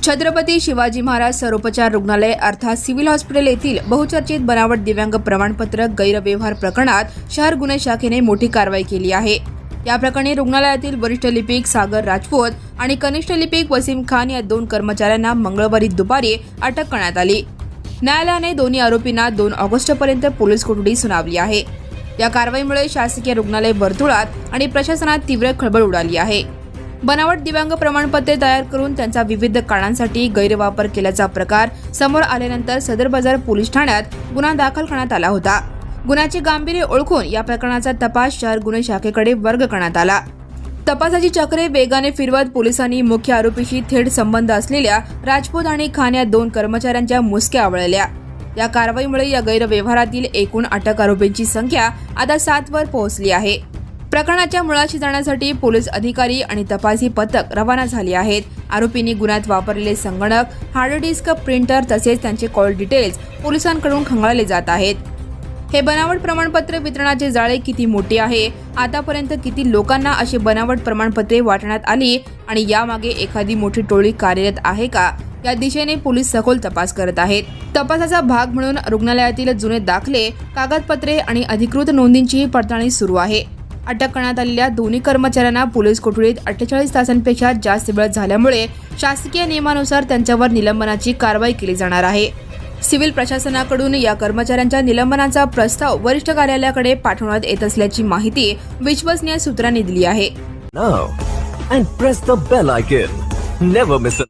छत्रपती शिवाजी महाराज सर्वोपचार रुग्णालय अर्थात सिव्हिल हॉस्पिटल येथील बहुचर्चित बनावट दिव्यांग प्रमाणपत्र गैरव्यवहार प्रकरणात शहर गुन्हे शाखेने मोठी कारवाई केली आहे। या प्रकरणी रुग्णालयातील वरिष्ठ लिपिक सागर राजपूत आणि कनिष्ठ लिपिक वसीम खान या 2 कर्मचाऱ्यांना मंगळवारी दुपारी अटक करण्यात आली। न्यायालयाने दोन्ही आरोपींना 2 ऑगस्टपर्यंत पोलीस कोठडी सुनावली आहे। या कारवाईमुळे शासकीय रुग्णालय वर्तुळात आणि प्रशासनात तीव्र खळबळ उडाली आहे। बनावट दिव्यांग प्रमाणपत्रे तयार करून त्यांचा विविध कारणांसाठी गैरवापर केल्याचा प्रकार समोर आल्यानंतर सदर बाजार पोलीस ठाण्यात गुन्हा दाखल करण्यात आला होता। गुन्ह्याचे गांभीर्य ओळखून या प्रकरणाचा तपास शहर गुन्हे शाखेकडे वर्ग करण्यात आला। तपासाची चक्रे वेगाने फिरवत पोलिसांनी मुख्य आरोपीशी थेट संबंध असलेल्या राजपूत आणि खान या 2 कर्मचाऱ्यांच्या मुसक्या आवळल्या। या कारवाईमुळे या गैरव्यवहारातील एकूण अटक आरोपींची संख्या आता 7 वर पोहोचली आहे। प्रकरणाच्या मुळाशी जाण्यासाठी पोलीस अधिकारी आणि तपासी पथक रवाना झाले आहेत। आरोपींनी गुन्ह्यात वापरलेले संगणक, हार्ड डिस्क, प्रिंटर तसेच त्यांचे कॉल डिटेल्स पोलिसांकडून खंगाळले जात आहेत। हे बनावट प्रमाणपत्र वितरणाचे जाळे किती मोठे आहे, आतापर्यंत किती लोकांना अशी बनावट प्रमाणपत्रे वाटण्यात आली आणि यामागे एखादी मोठी टोळी कार्यरत आहे का, या दिशेने पोलीस सखोल तपास करत आहेत। तपासाचा भाग म्हणून रुग्णालयातील जुने दाखले, कागदपत्रे आणि अधिकृत नोंदींची पडताळणी सुरू आहे। अटक करण्यात आलेल्या दोन्ही कर्मचाऱ्यांना पोलीस कोठडीत 48 तासांपेक्षा जास्त वेळ झाल्यामुळे शासकीय नियमानुसार त्यांच्यावर निलंबनाची कारवाई केली जाणार आहे। सिव्हिल प्रशासनाकडून या कर्मचाऱ्यांच्या निलंबनाचा प्रस्ताव वरिष्ठ कार्यालयाकडे पाठवण्यात येत असल्याची माहिती विश्वसनीय सूत्रांनी दिली आहे। Now and press the bell icon. Never miss a